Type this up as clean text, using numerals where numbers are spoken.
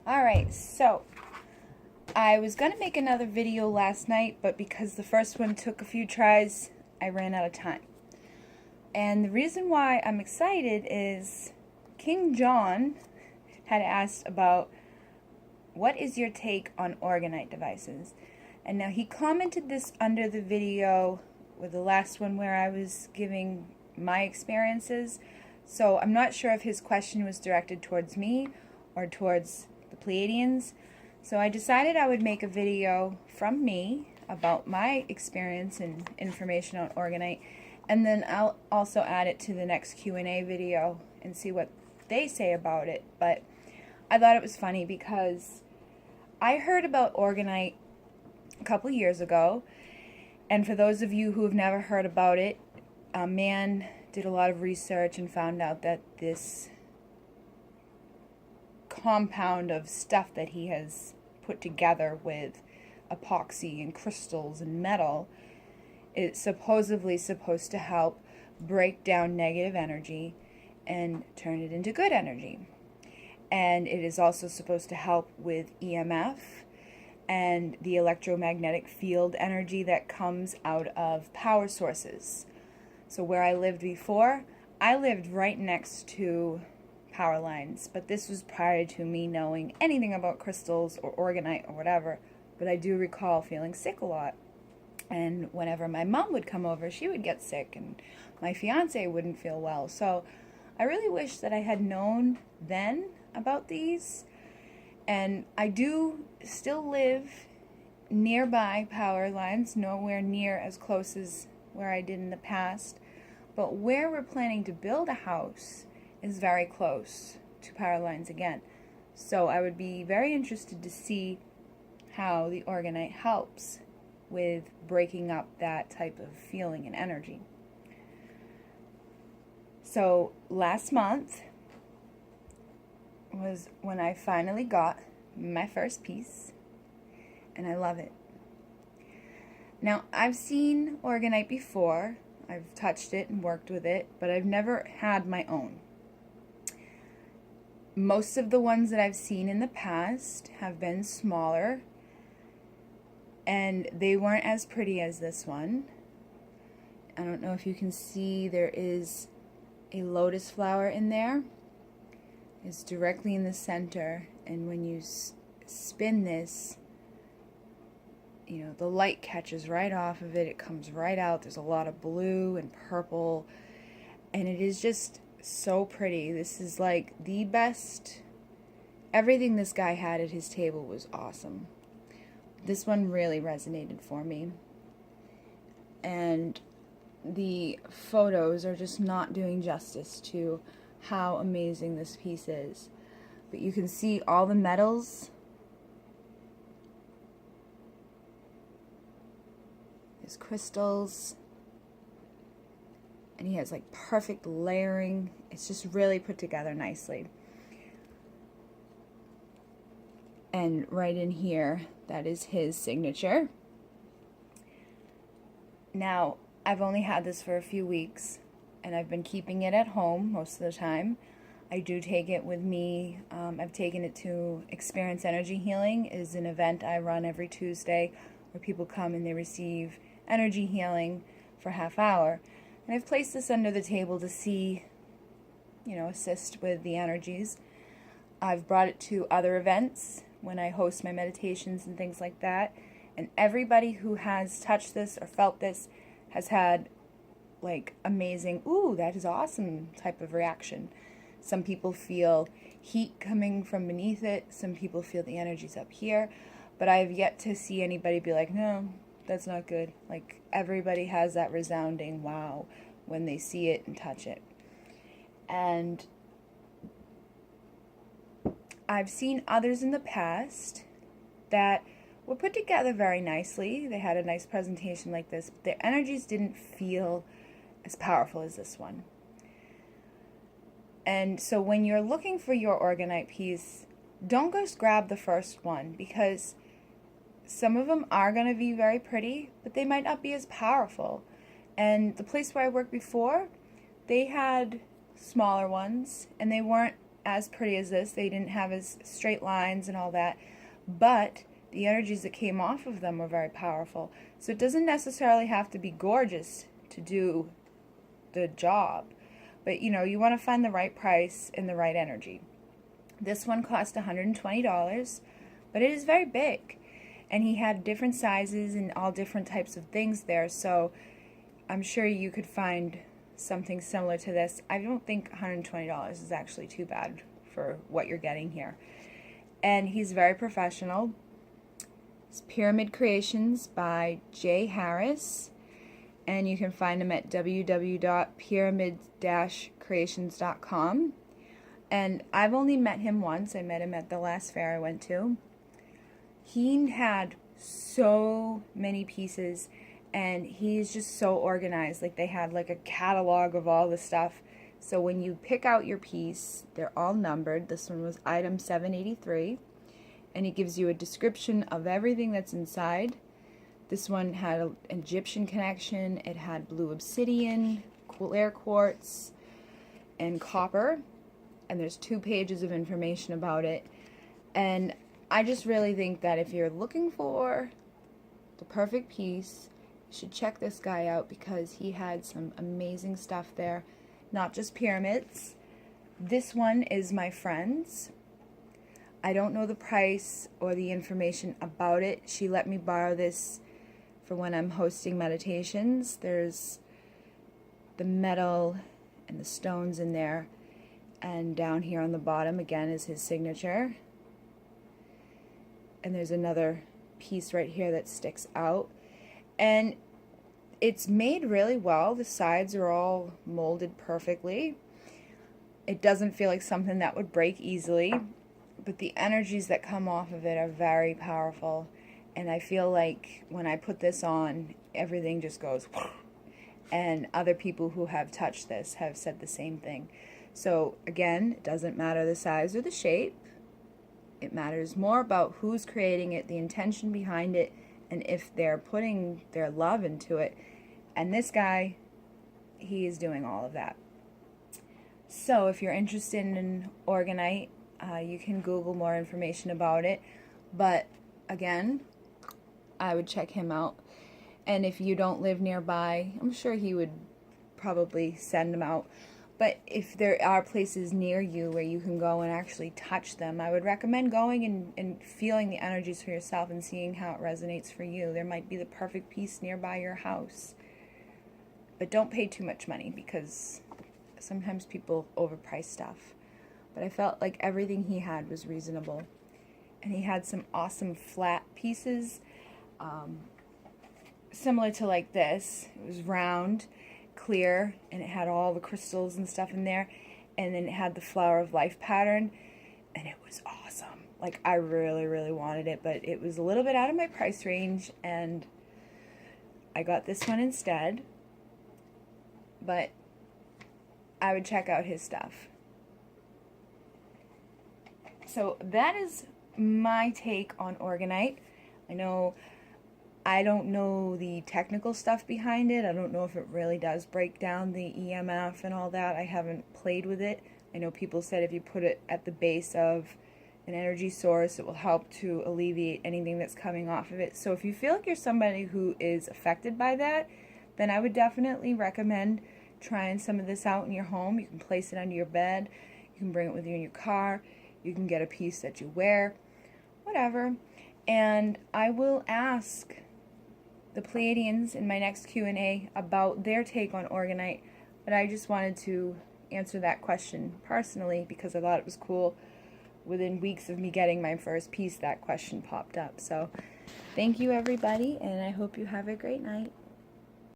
Alright, so I was going to make another video last night, but because the first one took a few tries, I ran out of time. And the reason why I'm excited is King John had asked about what is your take on Organite devices. And now he commented this under the video with the last one where I was giving my experiences. So I'm not sure if his question was directed towards me or towards the Pleiadians. So I decided I would make a video from me about my experience and information on Organite, and then I'll also add it to the next Q&A video and see what they say about it. But I thought it was funny because I heard about Organite a couple years ago, and for those of you who have never heard about it, a man did a lot of research and found out that this compound of stuff that he has put together with epoxy and crystals and metal is supposedly supposed to help break down negative energy and turn it into good energy. And it is also supposed to help with EMF and the electromagnetic field energy that comes out of power sources. So where I lived before, I lived right next to power lines, but this was prior to me knowing anything about crystals or Organite or whatever. But I do recall feeling sick a lot, and whenever my mom would come over, she would get sick, and my fiance wouldn't feel well. So I really wish that I had known then about these. And I do still live nearby power lines, nowhere near as close as where I did in the past, but where we're planning to build a house is very close to power lines again. So I would be very interested to see how the Organite helps with breaking up that type of feeling and energy. So last month was when I finally got my first piece, and I love it. Now, I've seen Organite before. I've touched it and worked with it, but I've never had my own. Most of the ones that I've seen in the past have been smaller, and they weren't as pretty as this one. I don't know if you can see, there is a lotus flower in there. It's directly in the center, and when you spin this, you know, the light catches right off of it. It comes right out. There's a lot of blue and purple, and it is just so pretty. This is like the best. Everything this guy had at his table was awesome. This one really resonated for me, and the photos are just not doing justice to how amazing this piece is. But you can see all the metals. There's crystals, and he has like perfect layering. It's just really put together nicely. And right in here, that is his signature. Now, I've only had this for a few weeks, and I've been keeping it at home most of the time. I do take it with me. I've taken it to Experience Energy Healing. It is an event I run every Tuesday where people come and they receive energy healing for a half hour. And I've placed this under the table to see, assist with the energies. I've brought it to other events when I host my meditations and things like that. And everybody who has touched this or felt this has had like amazing, ooh, that is awesome type of reaction. Some people feel heat coming from beneath it. Some people feel the energies up here. But I have yet to see anybody be like, no, that's not good. Like, everybody has that resounding wow when they see it and touch it. And I've seen others in the past that were put together very nicely. They had a nice presentation like this, but their energies didn't feel as powerful as this one. And so when you're looking for your Organite piece, don't just grab the first one, because some of them are going to be very pretty, but they might not be as powerful. And the place where I worked before, they had smaller ones, and they weren't as pretty as this. They didn't have as straight lines and all that, but the energies that came off of them were very powerful. So it doesn't necessarily have to be gorgeous to do the job, but you know, you want to find the right price and the right energy. This one cost $120, but it is very big, and he had different sizes and all different types of things there, so I'm sure you could find something similar to this. I don't think $120 is actually too bad for what you're getting here. And he's very professional. It's Pyramid Creations by Jay Harris, and you can find him at www.pyramid-creations.com. And I've only met him once. I met him at the last fair I went to. He had so many pieces, and he's just so organized. Like, they had like a catalog of all the stuff. So when you pick out your piece, they're all numbered. This one was item 783, and it gives you a description of everything that's inside. This one had an Egyptian connection. It had blue obsidian, clear quartz, and copper. And there's 2 pages of information about it. And I just really think that if you're looking for the perfect piece, you should check this guy out, because he had some amazing stuff there. Not just pyramids. This one is my friend's. I don't know the price or the information about it. She let me borrow this for when I'm hosting meditations. There's the metal and the stones in there. And down here on the bottom, again, is his signature. And there's another piece right here that sticks out. And it's made really well. The sides are all molded perfectly. It doesn't feel like something that would break easily, but the energies that come off of it are very powerful. And I feel like when I put this on, everything just goes. And other people who have touched this have said the same thing. So again, it doesn't matter the size or the shape. It matters more about who's creating it, the intention behind it, and if they're putting their love into it. And this guy, he is doing all of that. So if you're interested in Organite, you can Google more information about it. But again, I would check him out. And if you don't live nearby, I'm sure he would probably send them out. But if there are places near you where you can go and actually touch them, I would recommend going and feeling the energies for yourself and seeing how it resonates for you. There might be the perfect piece nearby your house. But don't pay too much money, because sometimes people overprice stuff. But I felt like everything he had was reasonable. And he had some awesome flat pieces, similar to like this. It was round, clear, and it had all the crystals and stuff in there, and then it had the flower of life pattern, and it was awesome. Like, I really wanted it, but it was a little bit out of my price range, and I got this one instead. But I would check out his stuff. So that is my take on Organite. I don't know the technical stuff behind it. I don't know if it really does break down the EMF and all that. I haven't played with it. I know people said if you put it at the base of an energy source, it will help to alleviate anything that's coming off of it. So if you feel like you're somebody who is affected by that, then I would definitely recommend trying some of this out in your home. You can place it under your bed. You can bring it with you in your car. You can get a piece that you wear, whatever. And I will ask the Pleiadians in my next Q&A about their take on Organite, but I just wanted to answer that question personally because I thought it was cool. Within weeks of me getting my first piece, that question popped up. So thank you, everybody, and I hope you have a great night.